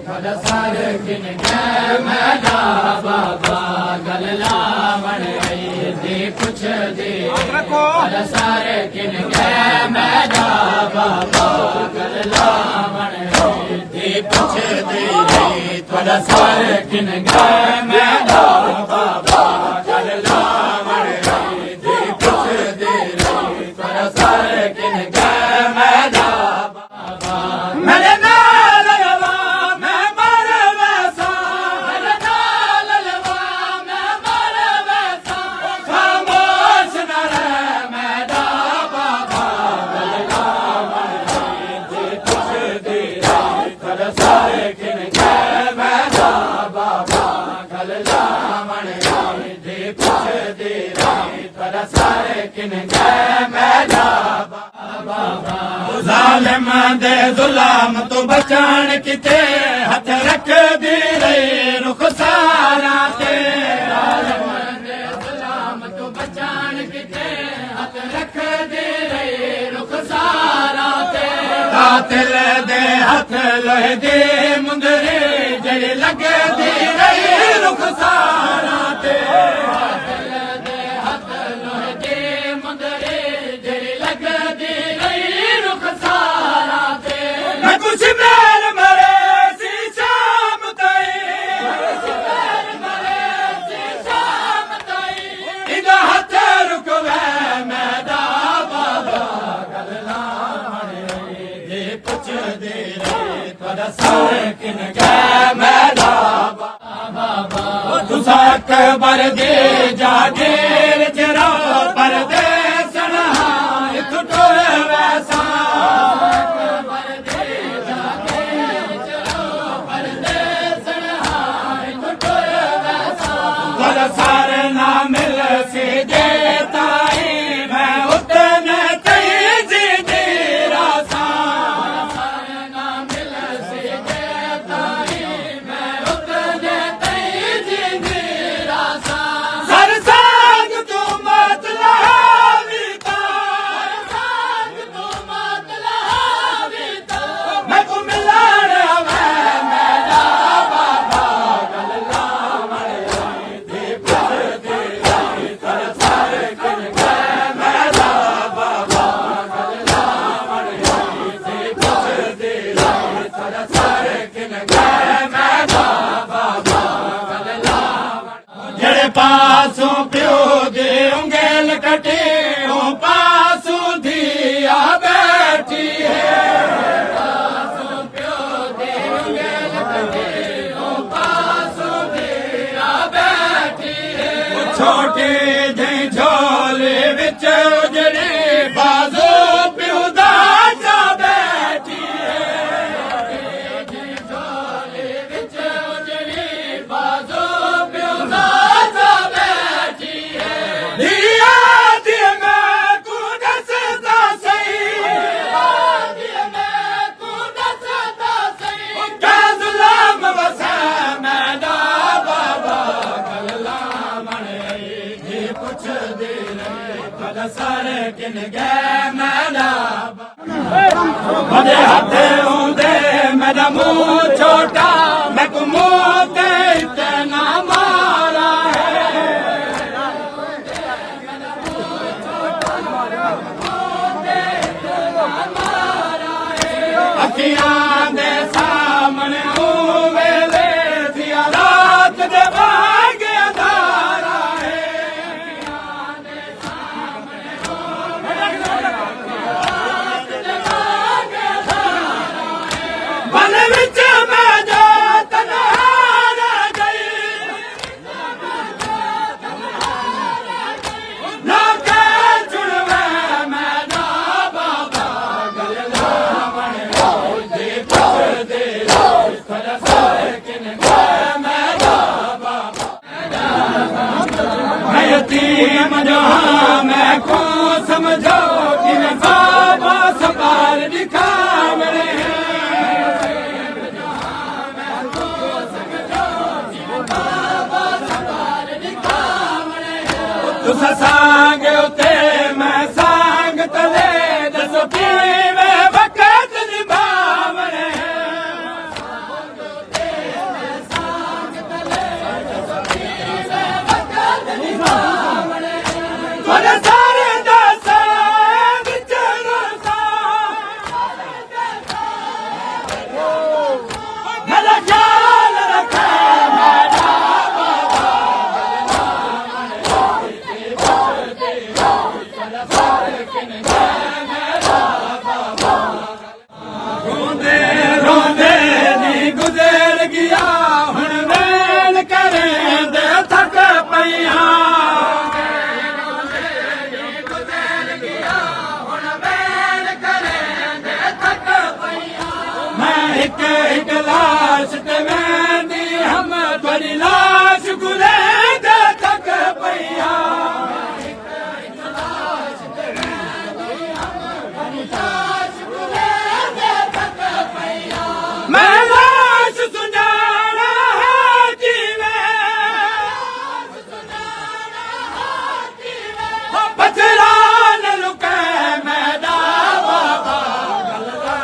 थोड़ा सार किन गए मैदा बाबा गल लावण आई दे कुछ दे थोड़ा सार किन गए मैदा बाबा गल लावण आई दे कुछ दे थोड़ा सार किन गए मैदा बाबा गल लावण आई दे कुछ दे थोड़ा सार किन गए मैदा बाबा मेरे ज़ालिम दे ज़ुल्म तो बचाण किते हथ रख दी रही रुखसारा ते ज़ालिम दे ज़ुल्म तो बचाण किते हथ रख दी रही रुखसारा ते कातिल दे हथ लोहे दी मुंदरी जड़ी लग दी रही रुखसारा ते अकबर दे जागीर जरा परदेस टुर वैसा अकबर दे जागीर जरा परदेस टुर वैसा पर सार ना मिल सी दे ताई मैं उतने तेज दी रासा सार ना मिल सी दे ताई मैं उतने तेज पासों प्यो दे उंगल कटे ओ पासों धिया बैठी है पासों प्यो दे उंगल कटे ओ पासों धिया बैठी है छोटे जे झोले विच उजड़े बाजो प्यो दा जा बैठी है जे झोले विच उजड़े बाजो प्यो दा सारे किन गए मैदा बड़े हाथे होंदे मेरा मुंह छोटा मैं को मुंह ते इतना मारा है अखियां दे सामने वेले दिया रात दे भागे अंधारा है मैं को समझो कि बाबा सवार दिखा मेरे तुस सांग उते मैं सांग तले दसो कि मैं वक्त निभावने एक लाश ते वेंदी हम थोड़ी लाश गुले दे तक पैया मैं लाश सुनाना है जीवे बचरा न लुके मैदा बाबा गलदा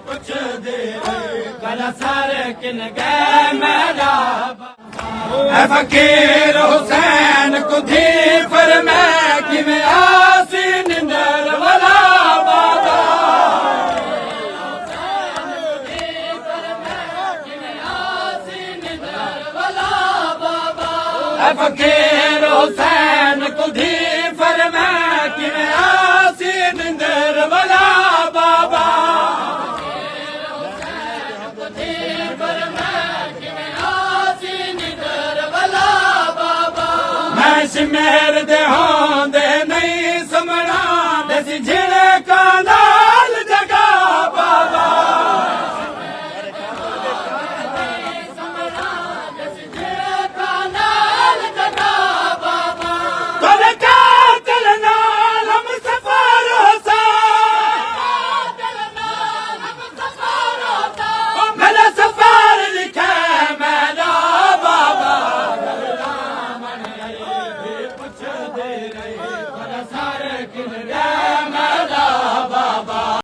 पुछ दे कल सारे किन गए मैदा ऐ फकीर हुसैन को थी पर मैं किवें आसी निंदर वाला बाबा ऐ फकीर हुसैन को थी पर मैं किवें आसी निंदर वाला बाबा मैं सिमेर दे होंदे नहीं समना दसी झिड़े का नाल जगा बाबा तोरे कातिल नाल हम सफर होसा मेरा सफर लिखे मेरा बाबा पुछ दे रहे सारे किन